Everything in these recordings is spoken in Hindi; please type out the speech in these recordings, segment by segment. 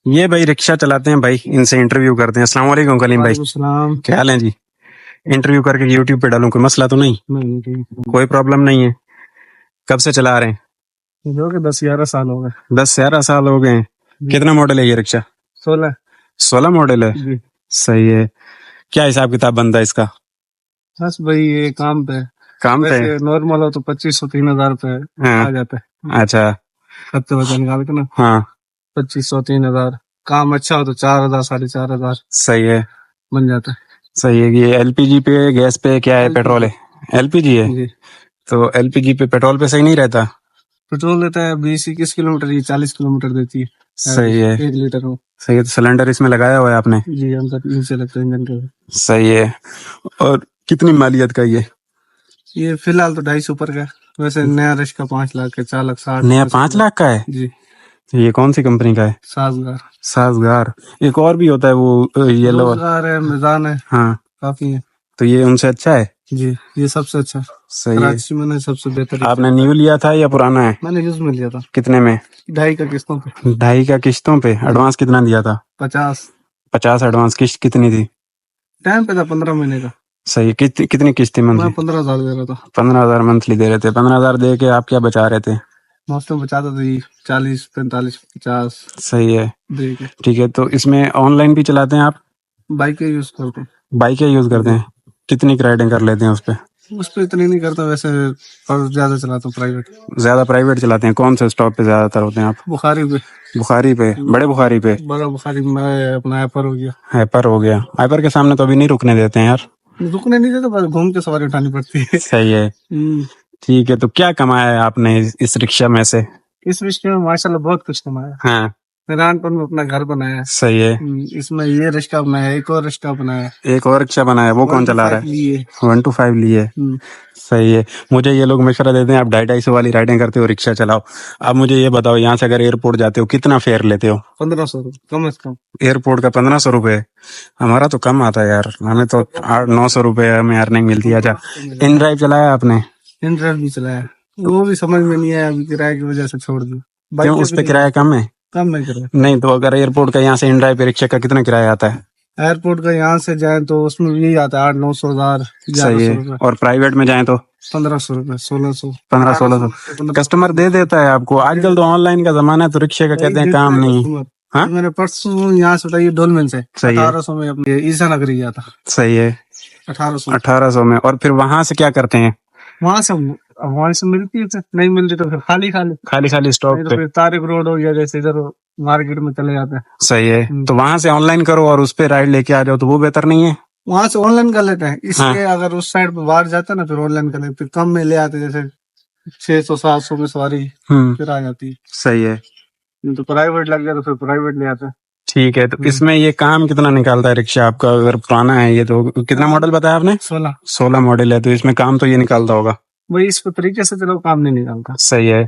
ये भाई रिक्शा चलाते हैं भाई, इनसे इंटरव्यू करते हैं। अस्सलाम वालेकुम कलीम भाई, सलाम। क्या हाल है जी? इंटरव्यू करके यूट्यूब पे डालूं, कोई मसला तो नहीं? कोई प्रॉब्लम नहीं है। कब से चला रहे हैं? जो कि 10-11 साल हो गए। 10-11 साल हो गए हैं। कितना मॉडल है ये रिक्शा? 16। 16 मॉडल है। जी। सही है। क्या हिसाब किताब बनता है इसका? बस भाई ये काम पे काम पे? वैसे नॉर्मल हो तो 2500-3000 रुपए हाँ। आ जाता है। अच्छा। खर्चे वर्चे निकाल के ना हाँ 2500-3000। काम अच्छा हो तो 4000 4,500 सही है। बन जाता है। सही है। ये एलपीजी पे, गैस पे, क्या है? पेट्रोल है? एलपीजी है। जी। तो एलपीजी पे पेट्रोल पे सही नहीं रहता? पेट्रोल देता है 20-21 किलोमीटर, ये 40 किलोमीटर देती है। सही है। 1 लीटर में। सही है। तो सिलेंडर इसमें लगाया हुआ है आपने? जी अंदर नीचे लगता है इंजन के। सही है। और कितनी मालियत का ये फिलहाल तो 250 ऊपर का है। वैसे नया रश का 5 लाख के 4,60,000। नया 5 लाख का है? जी। तो ये कौन सी कंपनी का है? साजगार। साजगार। एक और भी होता है वो येलो। रोजगार है, मिजान है, हाँ। काफी है। तो ये उनसे अच्छा है? जी ये सबसे अच्छा है। सही है। कराची में सबसे बेहतर आपने रिक्शा न्यू लिया था या पुराना है? मैंने यूज में लिया था। कितने में? 2.5 का किस्तों पे। 2.5 का किश्तों पे? एडवांस कितना दिया था? 50। 50 एडवांस। किश्त कितनी थी? टाइम पे था 15 महीने का। सही है। कितनी किश्त थी मैं मंथली? 15,000 दे रहा था। 15,000 मंथली दे रहे थे। 15,000 दे के आप क्या बचा रहे थे? मौसम बचाता था ये 40-45-50 सही है। दे के। ठीक है। तो इसमें ऑनलाइन भी चलाते हैं आप? बाइक के यूज करते हैं। बाइकें यूज करते हैं? कितनी राइडिंग कर लेते हैं उस पे? उस पर इतनी नहीं करता वैसे, पर ज्यादा चलाता हूँ प्राइवेट। ज्यादा प्राइवेट चलाते हैं? कौन से स्टॉप पे ज्यादातर होते हैं आप? बुखारी पे। बुखारी पे? बड़े बुखारी पे? बड़ा बुखारी में अपना एपर हो गया। हाइपर हो गया। हाइपर के सामने तो अभी नहीं रुकने देते हैं यार। रुकने नहीं देते, बस घूम के सवारी उठानी पड़ती है। सही है। ठीक है। तो क्या कमाया है आपने इस रिक्शा में से? इस विषय में माशाल्लाह बहुत कुछ कमाया। हाँ नारायणपुर में अपना घर बनाया। सही है। इसमें ये रिक्शा बनाया, एक और रिक्शा बनाया। एक और रिक्शा बनाया, वो कौन चला रहा है? लिए 125 लिए। सही है। मुझे ये लोग मशवरा देते हैं आप 250 वाली राइडिंग करते हो, रिक्शा चलाओ। अब मुझे ये बताओ, यहाँ से अगर एयरपोर्ट जाते हो कितना फेयर लेते हो? 1500 कम से कम। एयरपोर्ट का 1500 रुपए? हमारा तो कम आता है यार, हमें तो 800-900 रुपए हमें अर्निंग मिलती है। अच्छा, इन ड्राइव चलाया आपने? इन ड्राइव भी चलाया, वो भी समझ में नहीं आया, अभी किराए की वजह से छोड़ दी। क्यों, उस पे किराया कम है? कम नहीं किराया। नहीं तो अगर एयरपोर्ट का यहाँ से इन ड्राइव पे रिक्शा का कितना किराया आता है? एयरपोर्ट का यहाँ से जाए तो उसमें यही आता है 800-900 सही है। और प्राइवेट में जाए तो 1500 रुपए 1600 1500-1600 कस्टमर दे देता है आपको। आजकल तो ऑनलाइन का जमाना है, तो रिक्शे का कहते हैं काम नहीं। हाँ मैंने परसों यहाँ से उठाई डोलमेन से सही है। 1800 में अपने ईसा नगरी गया था। सही है। 1800 में। और फिर वहां से क्या करते हैं? वहां से मिलती है, नहीं मिलती तो फिर खाली खाली स्टॉप तो पे? फिर तारिक रोड हो गया, जैसे इधर मार्केट में चले जाते हैं। सही है। तो वहां से ऑनलाइन करो और उस पे राइड लेके आ जाओ, तो वो बेहतर नहीं है? वहां से ऑनलाइन कर लेते हैं, इसके अगर उस साइड पे बाहर जाता ना फिर ऑनलाइन कर लेते, फिर कम में ले आते, जैसे 600-700 में सवारी फिर आ जाती है। सही है। तो प्राइवेट लग गया तो फिर प्राइवेट ले आते हैं। ठीक है। तो इसमें ये काम कितना निकालता है रिक्शा आपका? अगर पुराना है ये तो, कितना मॉडल बताया आपने? 16 मॉडल है, तो इसमें काम तो ये निकालता होगा भाई। इसको तरीके से चलो काम नहीं निकालता। सही है।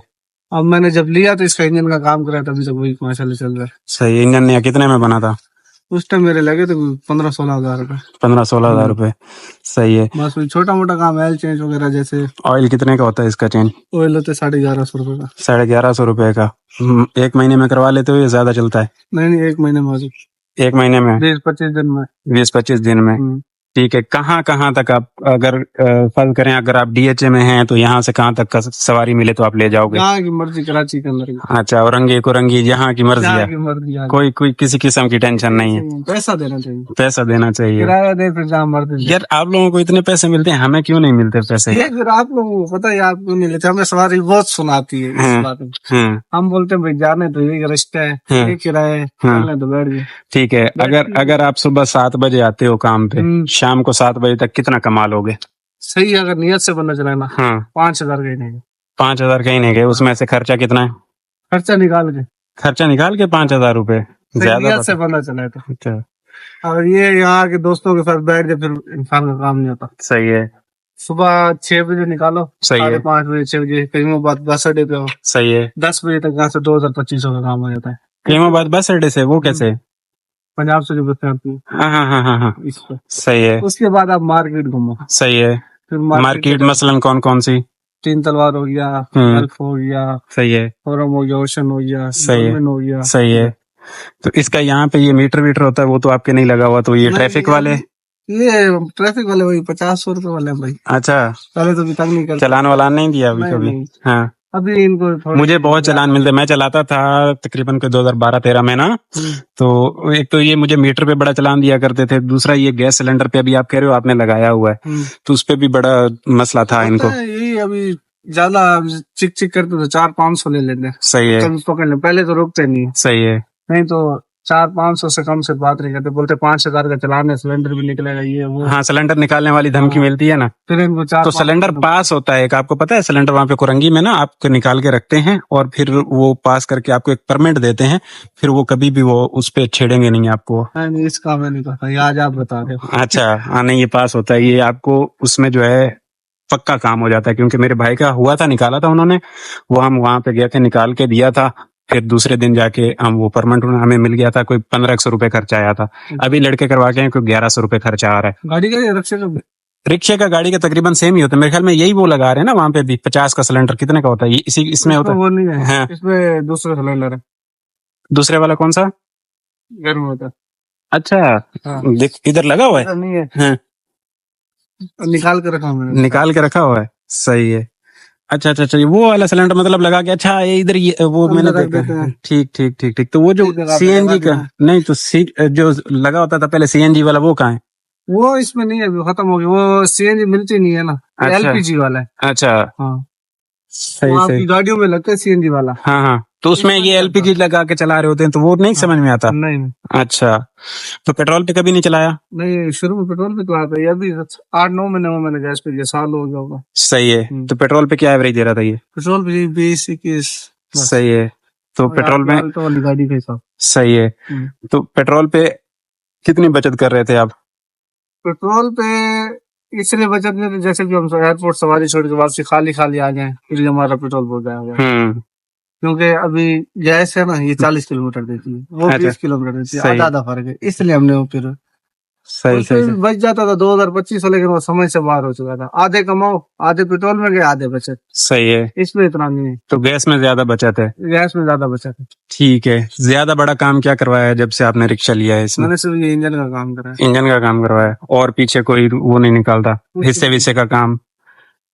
अब मैंने जब लिया तो इसका इंजन का काम कराया, तभी तक वही माशाल्लाह चल रहा है। सही। इंजन नया कितने में बना था? उस टाइम मेरे लगे तो 15-16 हजार रुपए। 15-16 हजार रुपए। सही है। बस वही छोटा मोटा काम, ऑयल चेंज वगैरह जैसे। ऑयल कितने का होता है इसका चेंज? ऑयल होते 1150 रुपए का। 1150 रुपए का? एक महीने में करवा लेते हो या ज्यादा चलता है? नहीं, 1 महीने में। एक महीने में? 20-25 दिन में। 20-25 दिन में। ठीक है। कहाँ कहाँ तक आप, अगर फल करें, अगर आप डीएचए में हैं तो यहाँ से कहाँ तक का सवारी मिले तो आप ले जाओगे? जहाँ की मर्जी, कराची के अंदर। अच्छा, औरंगी कुरंगी जहाँ की मर्जी है? कोई किसी किस्म की टेंशन नहीं है? पैसा देना चाहिए। पैसा देना चाहिए। किराया दे फिर जहाँ मर्जी। यार आप लोगों को इतने पैसे मिलते हैं, हमें क्यों नहीं मिलते पैसे? ये फिर आप लोगों को पता है, आपको नहीं लेते, हमें सवारी बहुत सुनाती है इस बात में। हम बोलते हैं भाई जाने तो ये रिश्ता है, ये किराया है, तो बैठ गए। ठीक है। अगर आप सुबह 7 बजे आते हो काम पे, शाम को 7 बजे तक कितना कमा लोगे? सही, अगर नियत से बंदा चलाना 5,000 कहीं नहीं। 5,000 कहीं नहीं गए। उसमें से खर्चा कितना है? खर्चा निकाल के 5,000 रुपए ज्यादा से बंदा चलाए तो। अच्छा। और ये यहाँ के दोस्तों के साथ बैठ जाए फिर इंसान का काम नहीं होता। सही है। सुबह 6 बजे निकालो, सही है। 5:30 बजे 6 बजे करीमाबाद बस अड्डे पे हो। सही है। 10 बजे तक यहाँ से 2,000-2,500 का काम हो जाता है। करीमाबाद बस अड्डे से? वो कैसे? पंजाब से जो बसें आती है। हाँ। इस पर। सही है। उसके बाद आप मार्केट घूमो। सही है। फिर मार्केट मसलन कौन कौन सी? 3 तलवार हो गया, गल्फ हो गया, सही है। फोरम हो गया, ओशन हो गया, सही है। हो गया। सही है। तो इसका यहाँ पे ये मीटर वीटर होता है वो तो आपके नहीं लगा हुआ, तो ये ट्रैफिक वाले? ये ट्रैफिक वाले वही 50 रुपए वाले हैं भाई। अच्छा, पहले तो अभी तक नहीं करते। चलान वालान नहीं दिया अभी नहीं, कभी? नहीं। हाँ, अभी इनको मुझे बहुत चलान मिलते, मैं चलाता था तकरीबन के 2012-13 में ना, तो एक तो ये मुझे मीटर पे बड़ा चलान दिया करते थे, दूसरा ये गैस सिलेंडर पे अभी आप कह रहे हो आपने लगाया हुआ है, तो उस पे भी बड़ा मसला था इनको। यही अभी ज्यादा चिक चिक करते तो 400-500 ले लेते हैं। सही है, कभी पकड़ ले, पहले तो रोकते नहीं। सही है, नहीं तो 400-500 से कम से बात नहीं करते, बोलते 5,000 का चलान है, सिलेंडर भी निकलेगा ये वो। हाँ, सिलेंडर निकालने वाली धमकी मिलती है ना, फिर इनको तो सिलेंडर पास होता है एक, आपको पता है सिलेंडर वहां पे कुरंगी में ना आपको निकाल के रखते हैं और फिर वो पास करके आपको एक परमिट देते हैं, फिर वो कभी भी वो उस पे छेड़ेंगे नहीं आपको। नहीं, इसका मैं नहीं पता, ये आज आप बता रहे हो। अच्छा, हाँ, नहीं ये पास होता है, ये आपको उसमें जो है पक्का काम हो जाता है, क्योंकि मेरे भाई का हुआ था, निकाला था उन्होंने, वो हम वहां पे गए थे, निकाल के दिया था, फिर दूसरे दिन जाके हम वो परमिट हमें मिल गया था, कोई 1500 रुपए खर्चा आया था। अभी लड़के करवा के कोई 1100 रुपए खर्चा आ रहा है। गाड़ी का रिक्शे का? रिक्शे का गाड़ी का तकरीबन सेम ही होता है मेरे ख्याल में, यही वो लगा रहे हैं ना वहां पे भी। 50 का सिलेंडर कितने का होता है? इसी इसमें होता है? वो नहीं है, हाँ। इसमें दूसरा सिलेंडर है। दूसरे वाला कौन सा? गर्म होता है। अच्छा, हाँ। देख इधर लगा हुआ है। नहीं है, हाँ, निकाल के रखा मैंने। निकाल के रखा हुआ है, सही है। अच्छा अच्छा अच्छा, वो वाला सिलेंडर मतलब लगा के, अच्छा ये इधर ये वो मैंने देखा। ठीक ठीक ठीक ठीक, तो वो जो सीएनजी का नहीं, तो जो लगा होता था पहले सीएनजी वाला, वो कहाँ है? वो इसमें नहीं है, अभी खत्म हो गया, वो सीएनजी मिलती नहीं है ना। अच्छा। एलपीजी वाला है। अच्छा, हाँ, सही वो सही। आपकी गाड़ियों में लगता है सीएनजी वाला। हाँ हाँ, तो उसमें ये एलपीजी लगा के चला रहे होते हैं, तो वो नहीं समझ में आता। नहीं अच्छा, तो पेट्रोल पे कभी नहीं चलाया? नहीं, शुरू में पेट्रोल पे तो आता है, अभी 8-9 महीने में मैंने गैस पे दिया, साल हो गया होगा। सही है, तो पेट्रोल पे क्या एवरेज दे रहा था ये? पेट्रोल पे 20-21। सही है, तो पेट्रोल में तो वाली गाड़ी के हिसाब। सही है, तो पेट्रोल पे कितनी बचत कर रहे थे आप? पेट्रोल पे इसलिए बचत में, जैसे कि हम एयरपोर्ट सवारी छोड़ के वापसी खाली खाली आ जाए, फिर हमारा पेट्रोल हो जाएगा। क्योंकि अभी गैस है ना, ये 40 किलोमीटर देती है, वो 20 किलोमीटर देती है, आधा फर्क है, इसलिए हमने वो फिर सही सही बच जाता था 2025, लेकिन वो समय से बाहर हो चुका था। आधे कमाओ, आधे पेट्रोल में गए, आधे बचत। सही है, इसमें इतना नहीं है, तो गैस में ज्यादा बचत है। गैस में ज्यादा बचत है। ठीक है, ज्यादा बड़ा काम क्या करवाया है जब से आपने रिक्शा लिया है इसमें? मैंने सिर्फ ये इंजन का काम करा है। इंजन का काम करवाया, और पीछे कोई वो नहीं निकालता? हिस्से विस्से का काम,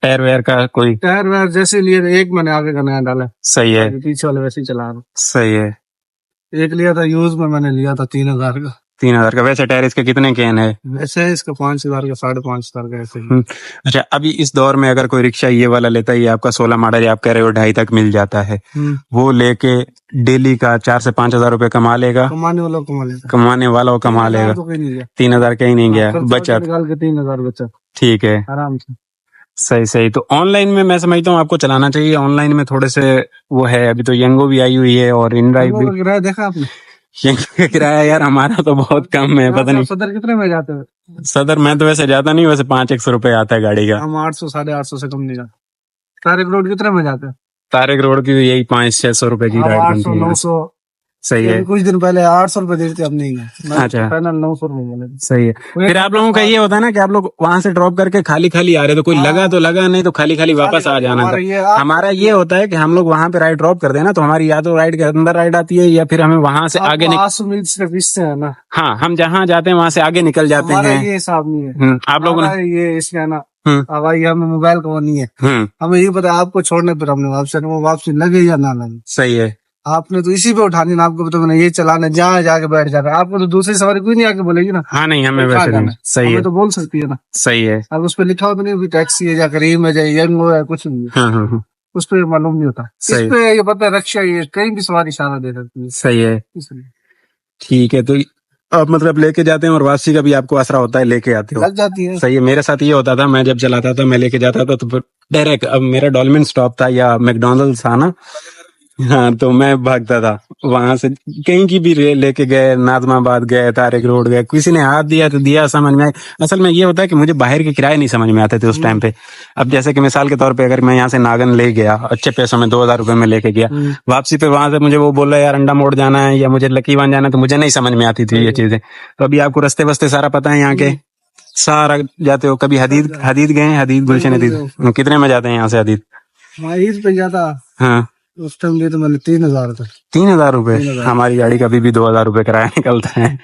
टायर वेयर का कोई? टायर वायर जैसे लिए थे, एक मैंने आगे का नया डाला। सही है, पीछे वाले वैसे ही चला रहा हूँ। सही है। एक लिया था यूज में, मैंने लिया था 3,000 का। 3,000 का? वैसे टायर इसके कितने केन है? वैसे इसका 5,000 का, 5,500 का ऐसे ही। अच्छा, अभी इस दौर में अगर कोई रिक्शा ये वाला लेता है, ये आपका 16 मॉडल, आप कह रहे हो 2.5 तक मिल जाता है, वो लेके डेली का 4 से 5,000 रुपए कमा लेगा? कमाने वाला कमा लेगा, कमाने वाला कमा लेगा। 3,000 कहीं नहीं गया, बचत निकाल के 3,000 बचत। ठीक है, आराम से। सही सही। तो ऑनलाइन में मैं समझता हूँ आपको चलाना चाहिए, ऑनलाइन में थोड़े से वो है, अभी तो यंगो भी आई हुई है और इनड्राइव भी। किराया देखा आपने? यंगो का किराया यार हमारा तो बहुत कम है, पता नहीं। सदर कितने में जाते हैं? सदर मैं तो वैसे जाता नहीं, वैसे 500-100 रुपए आता है गाड़ी का। हम 800 850 से कम नहीं जाते। तारिक रोड कितने में जाते हैं? तारिक रोड की यही 500-600 रुपए की राइड बनती है। 800-900। सही है, कुछ दिन पहले 800 रुपए देते, अब नहीं है। अच्छा, फाइनल 900 रुपए बोले। सही है। फिर आप लोगों का ये होता है ना कि आप लोग वहां से ड्रॉप करके खाली खाली आ रहे, तो कोई लगा तो लगा, नहीं तो खाली खाली वापस आ जाना था। हमारा ये होता है कि हम लोग वहां पे राइड ड्रॉप कर देना, तो हमारी या तो राइड के अंदर राइड आती है, या फिर हमें वहां से आगे 800 मील सिर्फ इससे है ना। हाँ, हम जहाँ जाते हैं वहां से आगे निकल जाते हैं। ये हिसाब नहीं है आप लोगों ने ये इसका है ना। भाई हमें मोबाइल का वो नहीं है, हमें ये पता है आपको छोड़ने पर हमने वापसी लगे या ना लगे। सही है, आपने तो इसी पे उठानी ना, आपको तो ये चलाना, जहाँ जाके बैठ जाना, आपको तो दूसरी सवारी कोई नहीं आके बोलेगी ना। हाँ नहीं, हमें वैसे नहीं। सही है, तो बोल सकती है ना। सही है, अब उस पर लिखा हो तो नहीं, टैक्सी है या करीम है या यंग है, कुछ नहीं है। उस पर मालूम नहीं होता। इस पे ये पता है रक्षा, ये कहीं भी सवारी इशारा दे सकती है। सही है, ठीक है। तो आप मतलब लेके जाते हैं और वापसी का भी आपको आसरा होता है, लेके आते हो? लग जाती है। सही है, मेरे साथ ये होता था, मैं जब चलाता था मैं लेके जाता था तो डायरेक्ट, अब मेरा डॉल्मेन स्टॉप था या मैकडोनल्ड्स था ना, हाँ, तो मैं भागता था वहां से, कहीं की भी लेके गए, नाजमाबाद गए, तारिक रोड गए, किसी ने हाथ दिया तो दिया, समझ में आए। असल में ये होता है कि मुझे बाहर के किराए नहीं समझ में आते थे उस टाइम पे। अब जैसे कि मिसाल के तौर पे अगर मैं यहाँ से नागन ले गया अच्छे पैसों में, 2,000 रुपए में लेके गया, वापसी पे वहां से मुझे वो बोल रहा है यार अंडा मोड़ जाना है या मुझे लकीवान जाना है, तो मुझे नहीं समझ में आती थी ये चीजें। तो अभी आपको रस्ते बस्ते सारा पता है यहाँ के, सारा जाते हो। कभी हदीद गए? हदीद, गुलशन हदीद कितने में जाते हैं यहाँ से? हदीद पे जाता। हाँ, उस टाइम लिए तो मैंने 3,000 था। 3,000 रुपए? 3,000। हमारी गाड़ी का भी 2,000 रुपए किराया निकलता है।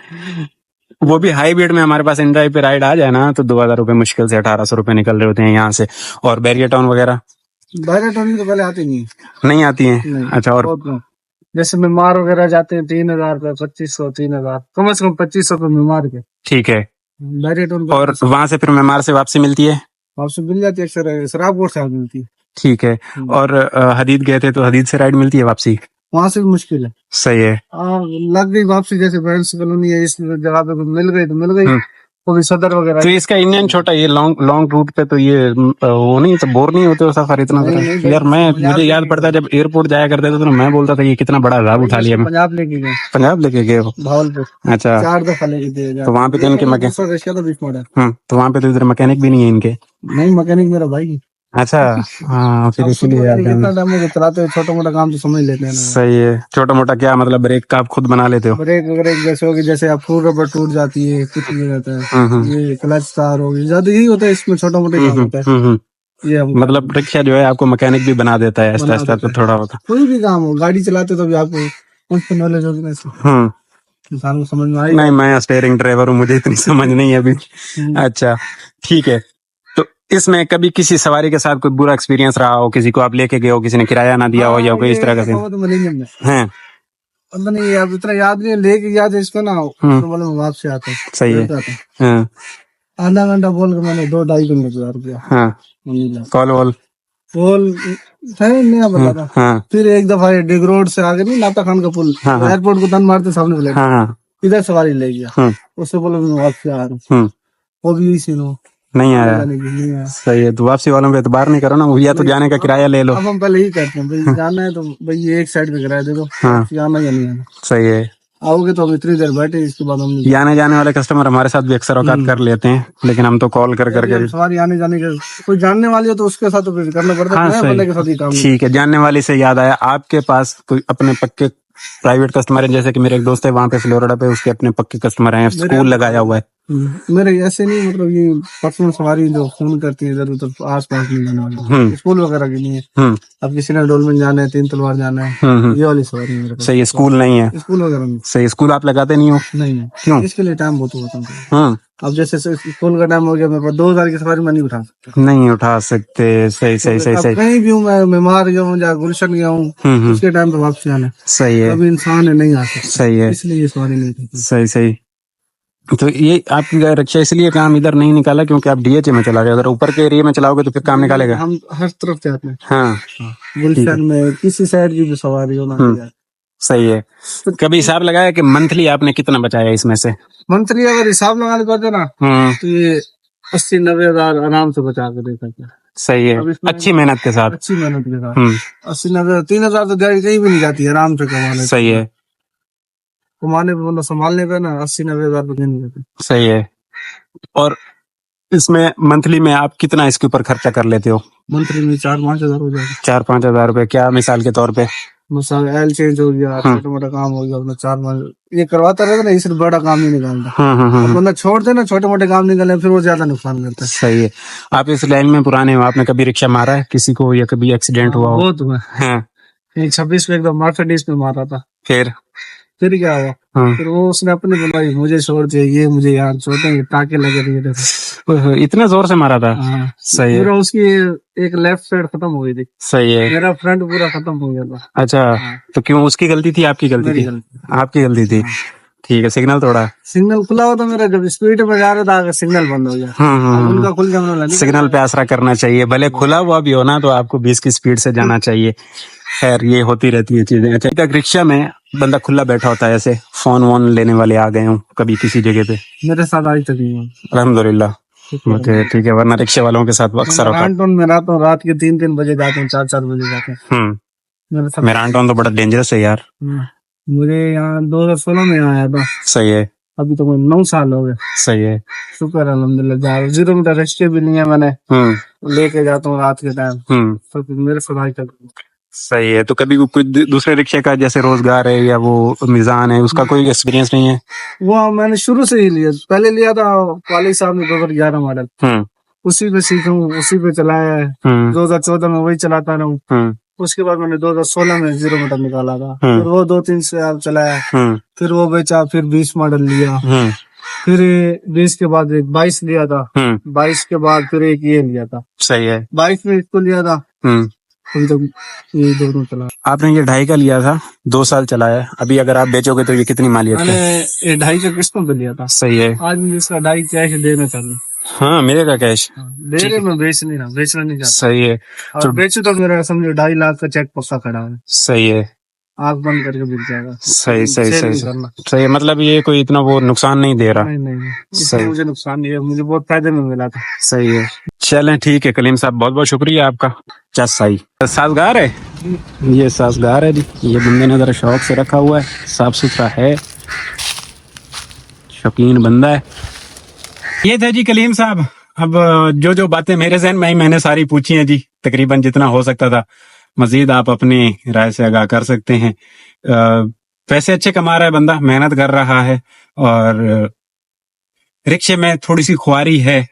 वो भी हाई बीट में हमारे पास इन ड्राइव पे राइड आ जाए ना तो 2,000 रुपए मुश्किल से 1,800 रुपए निकल रहे होते हैं यहाँ से। और बैरियर टाउन वगैरह बारह टन तो पहले आती नहीं है। नहीं आती है? नहीं, अच्छा। और बहुत कम। जैसे मेमार वगैरह जाते हैं 3,000 रुपए, 2,500, 3,000, कम से कम 2,500 रुपए मेमार के। ठीक है। बैरियटोन और वहां से फिर मेमार से वापसी मिलती है? आपसे मिल जाती है, अक्सर शराबकोट से मिलती है। ठीक है। और हदीद गए थे तो हदीद से राइड मिलती है वापसी? वहां से भी मुश्किल है। सही है। लग गई वापसी, जैसे बैंस कॉलोनी है, इस जगह पे मिल गई तो मिल गई, वो भी सदर वगैरह। तो इसका इंजन छोटा, ये लॉन्ग लॉन्ग रूट पे तो ये वो नहीं तो बोर नहीं होते हो सफर इतना नहीं, बड़ा? नहीं, यार मुझे याद पड़ता है जब एयरपोर्ट जाया करते थे तो मैं बोलता था ये कितना बड़ा अजाब उठा लिया मैं। पंजाब लेके गए, पंजाब लेके गए हो? भावलपुर। अच्छा। 4 दफा लेके दिए। तो वहाँ पे तो इनके तो वहाँ पे तो इधर मैकेनिक भी नहीं है इनके? नहीं, मैकेनिक मेरा भाई है। अच्छा। हाँ, फिर इसीलिए आप कितना टाइम हो गया चलाते हुए, छोटा मोटा काम तो समझ लेते हैं ना। सही है। छोटा मोटा क्या मतलब, ब्रेक का आप खुद बना लेते हो? ब्रेक वगैरह जैसे होगी, जैसे आप फुल रबर टूट जाती है, कुछ नहीं रहता है, ये क्लच तार होगी, ज्यादा यही होता है इसमें, छोटा मोटा काम होता है। ये मतलब रिक्शा जो है आपको मैकेनिक भी बना देता है ऐसा ऐसा तो थोड़ा होता? कोई भी काम हो, गाड़ी चलाते तो भी आपको कुछ नॉलेज होगी ना इसमें, इंसान को समझ में आएगा। नहीं, मैं स्टीयरिंग ड्राइवर हूँ, मुझे इतनी समझ नहीं है अभी। अच्छा, ठीक है। तो इसमें कभी किसी सवारी के साथ कोई बुरा एक्सपीरियंस रहा हो, किसी को आप लेके गए हो, किसी ने किराया ना दिया हो या कोई इस तरह का सीन है? पता नहीं, अब इतना याद नहीं है, लेके याद है इसको ना, तो मतलब वापस आता है। सही है। हाँ। आधा घंटा बोल के मैंने 2-2.5 घंटे रुपया। हाँ। कॉल वॉल बोल नहीं बता था। हाँ। फिर एक दफा डिग रोड से आगे नहीं, नाता खान का पुल, एयरपोर्ट को तन मारते सामने प्लेट, इधर सवारी ले गया, उससे बोला मैं वापस आ रहा हूँ, वो भी इसी नहीं आया। सही है। तो वापसी वालों पे एतबार नहीं करो ना, या तो जाने का किराया ले लो। अब हम पहले ही करते हैं, भाई जाना है तो भाई ये एक साइड पे किराया दे दो, जाना या नहीं आना। सही है। आओगे तो हम इतनी देर बैठे, इसके बाद हम आने जाने वाले कस्टमर हमारे साथ भी अक्सर औकात कर लेते हैं, लेकिन हम तो कॉल कर करके सवारी आने जाने के, कोई जानने वाली हो तो उसके साथ तो फिर करना पड़ता है, बंदे के साथ ही काम। ठीक है। जानने वाली से याद आया, आपके पास कोई अपने पक्के प्राइवेट कस्टमर है? जैसे कि मेरे एक दोस्त है वहाँ पे फ्लोरिडा पे, उसके अपने पक्के कस्टमर हैं, स्कूल लगाया हुआ है। मेरे ऐसे नहीं, मतलब ये पर्सनल सवारी जो फोन करती है इधर उधर आस पास नहीं जाने वाली, स्कूल वगैरह की नहीं है। अब किसी ने डोलमेन जाना है, 3 तलवार जाना है, ये वाली सवारी मेरे पास। सही है। स्कूल नहीं है? स्कूल वगैरह नहीं। सही। स्कूल आप लगाते नहीं हो? नहीं। क्यों? इसके लिए टाइम बहुत होता है। अब जैसे स्कूल का टाइम हो गया, मेरे पास 2,000 की सवारी मैं नहीं उठा सकता। नहीं उठा सकते। सही सही सही सही। कहीं भी हूँ, मैं बीमार गया हूँ या गुलशन गया हूँ, उसके टाइम पे वापसी आना। सही है। अभी इंसान है, नहीं आ सकता। सही है। इसलिए ये सवारी नहीं थी। सही सही। तो ये आपकी रिक्शा इसलिए काम इधर नहीं निकाला क्योंकि आप डीएचए में चला रहे हो, अगर ऊपर के एरिया में चलाओगे तो फिर काम निकालेगा। हम हर तरफ जाते हैं। हाँ। गुलशन में किसी साइड की भी सवारी होना। सही है। तो कभी हिसाब लगाया कि मंथली आपने कितना बचाया इसमें से? मंथली अगर हिसाब लगाने को ना तो ये 80-90 हजार आराम से बचा के दे सकते हैं। सही है। अच्छी मेहनत के साथ। अच्छी मेहनत के साथ 80-90, 3,000 तो दिहाड़ी कहीं भी नहीं जाती है, आराम से कमाने। सही है। कमाने पे मतलब संभालने पे ना 80-90 हजार रुपये नहीं जाते। सही है। और इसमें मंथली में आप कितना इसके ऊपर खर्चा कर लेते हो? मंथली में 4-5 हजार हो जाएगा। 4-5 हजार रुपए? क्या मिसाल के तौर पे? मसाला ऑयल चेंज हो गया, छोटा मोटा काम हो गया, अपना 4-5 ये करवाता रहता ना, इसलिए बड़ा काम नहीं निकालता। वरना छोड़ते ना छोटे मोटे काम निकाले, फिर वो ज्यादा नुकसान करता है। सही है। आप इस लाइन में पुराने हो, आपने कभी रिक्शा मारा है किसी को या कभी एक्सीडेंट हुआ हो? बहुत हुआ। 26 में एकदम मर्सिडीज में मारा था। फिर क्या हुआ? फिर वो उसने अपनी बनवाई, मुझे छोड़ दिया, ये मुझे यार छोड़ेंगे, टाके लगे रहे। इतना जोर से मारा था? सही है। पूरा उसकी एक लेफ्ट साइड खत्म हो गई थी। सही है। मेरा फ्रंट पूरा खत्म हो गया था। अच्छा। तो क्यों, उसकी गलती थी आपकी गलती थी? आपकी गलती थी। ठीक है। सिग्नल तोड़ा? सिग्नल खुला हुआ था मेरा, जब स्पीड में जा रहा था सिग्नल बंद हो गया। उनका खुल गया। सिग्नल पे आसरा करना चाहिए, भले खुला हुआ भी हो ना तो आपको 20 की स्पीड से जाना चाहिए। खैर, ये होती रहती है चीजें। अच्छा, तक रिक्शा में बंदा खुला बैठा होता है, ऐसे फोन वोन लेने वाले आ गए हूँ कभी किसी जगह पे? मेरे साथ आज तक नहीं। अल्हम्दुलिल्लाह। ठीक है। वरना रिक्शा वालों के साथ अक्सर होता है। में रहता हूँ, रात के 3-3 बजे जाते हैं, 4-4 बजे जाते हैं। मेरांटन तो बड़ा डेंजरस है यार। मुझे यहाँ 2016 में आया था। सही है। अभी तो 9 साल हो गए। सही है। शुक्र अल्हम्दुलिल्लाह। 0 मीटर रस्ते भी नहीं है, मैंने लेके जाता हूँ रात के टाइम, तो मेरे साथ आज तक। सही है। तो कभी कोई दूसरे रिक्शे का जैसे रोजगार है या वो मिजान है, उसका कोई एक्सपीरियंस नहीं है? वो मैंने शुरू से ही लिया, पहले लिया था वालिद साहब ने 2011 मॉडल, उसी पे सीखा हूँ, उसी पे चलाया है। 2014 में वही चलाता रहा हूँ। उसके बाद मैंने 2016 में 0 मीटर निकाला था। हम्म। फिर वो 2-3 साल चलाया, फिर वो बेचा, फिर 20 मॉडल लिया, फिर 20 के बाद एक 22 लिया था, 22 के बाद फिर एक ये लिया था। सही है। 22 में इसको लिया था, अभी तक ये दोनों चला। आपने ये 2.5 का लिया था, 2 साल चलाया है। अभी अगर आप बेचोगे तो ये कितनी मालियत मैंने है? ये 2.5 का किस्तों पे लिया था। सही है। आज मुझे इसका 2.5 कैश देना चाहिए। हाँ, मिलेगा कैश। दे रहे, मैं बेचना नहीं चाहता। सही है। और बेचू तो मेरा समझो 2.5 लाख का चेक पक्का खड़ा है, सही है। आंख बंद करके बिक जाएगा। सही सेल नहीं सही करना। सही है। मतलब ये कोई इतना वो नुकसान नहीं दे रहा। नहीं, सही। इसमें मुझे नुकसान नहीं है, मुझे बहुत फायदे में मिला था। सही है। चलें, ठीक है कलीम साहब, बहुत बहुत शुक्रिया आपका। सही साजगार है, ये साजगार है जी। ये बंदे ने जरा शौक से रखा हुआ है, साफ सुथरा है, शौकीन बंदा है। ये थे जी कलीम साहब। अब जो जो बातें मेरे जहन में आई मैंने सारी पूछी हैं जी, तकरीबन जितना हो सकता था। मजीद आप अपनी राय से आगाह कर सकते हैं। पैसे अच्छे कमा रहा है बंदा, मेहनत कर रहा है, और रिक्शे में थोड़ी सी ख्वारी है।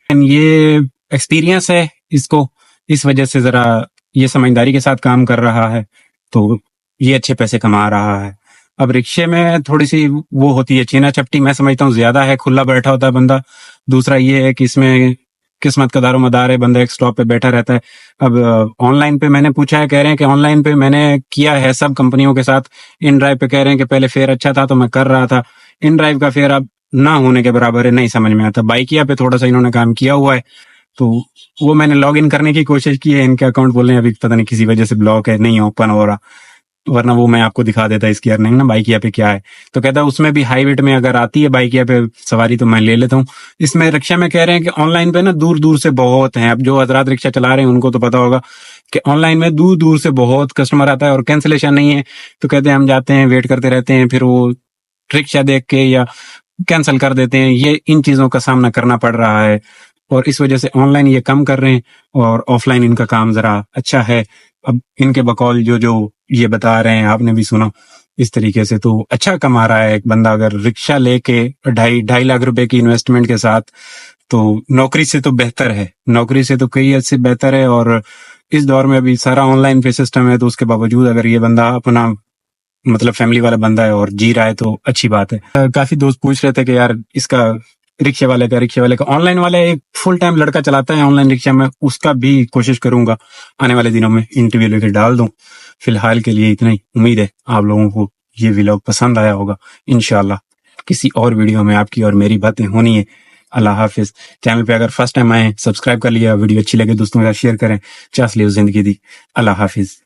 ये एक्सपीरियंस है इसको, इस वजह से जरा ये समझदारी के साथ काम कर रहा है, तो ये अच्छे पैसे कमा रहा है। अब रिक्शे में थोड़ी सी वो होती है चीना चपटी, मैं समझता हूँ ज्यादा है, खुला बैठा होता है बंदा। दूसरा ये है कि इसमें किस्मत का दारोमदार है, बंदा एक स्टॉप पे बैठा रहता है। अब ऑनलाइन पे मैंने पूछा है, कह रहे हैं कि ऑनलाइन पे मैंने किया है सब कंपनियों के साथ। इन ड्राइव पे कह रहे हैं कि पहले फेयर अच्छा था तो मैं कर रहा था, इन ड्राइव का फेयर अब ना होने के बराबर है, नहीं समझ में आता। बाइकिया पे थोड़ा सा इन्होंने काम किया हुआ है, तो वो मैंने लॉग इन करने की कोशिश की है। इनके अकाउंट बोल रहे हैं अभी पता नहीं किसी वजह से ब्लॉक है, नहीं ओपन हो रहा, वरना वो मैं आपको दिखा देता इसकी अर्निंग ना बाइकिया पे क्या है। तो कहता है उसमें भी हाई वेट में अगर आती है बाइकिया पे सवारी तो मैं ले लेता हूँ। इसमें रिक्शा में कह रहे हैं कि ऑनलाइन पे ना दूर दूर से बहुत हैं। अब जो हजरात रिक्शा चला रहे हैं उनको तो पता होगा कि ऑनलाइन में दूर दूर से बहुत कस्टमर आता है और कैंसिलेशन नहीं है, तो कहते हैं हम जाते हैं, वेट करते रहते हैं, फिर वो रिक्शा देख के या कैंसिल कर देते हैं। ये इन चीजों का सामना करना पड़ रहा है, और इस वजह से ऑनलाइन ये कम कर रहे हैं और ऑफलाइन इनका काम जरा अच्छा है। अब इनके बकौल जो ये बता रहे हैं, आपने भी सुना इस तरीके से, तो अच्छा कमा रहा है एक बंदा। अगर रिक्शा लेके 2.5 लाख रुपए की इन्वेस्टमेंट के साथ, तो नौकरी से तो बेहतर है, नौकरी से तो कई हद से बेहतर है। और इस दौर में अभी सारा ऑनलाइन पे सिस्टम है, तो उसके बावजूद अगर ये बंदा अपना मतलब फैमिली वाला बंदा है और जी रहा है तो अच्छी बात है। काफी दोस्त पूछ रहे थे कि यार इसका रिक्शे वाले का ऑनलाइन वाले एक फुल टाइम लड़का चलाता है ऑनलाइन रिक्शा में, उसका भी कोशिश करूंगा आने वाले दिनों में इंटरव्यू लेकर डाल दूं। फिलहाल के लिए इतना ही। उम्मीद है आप लोगों को ये व्लॉग पसंद आया होगा। इंशाल्लाह किसी और वीडियो में आपकी और मेरी बातें होनी है। अल्लाह हाफिज। चैनल पे अगर फर्स्ट टाइम आए सब्सक्राइब कर लिया, वीडियो अच्छी लगे दोस्तों के साथ शेयर करें। चास लियो जिंदगी दी। अल्लाह हाफिज।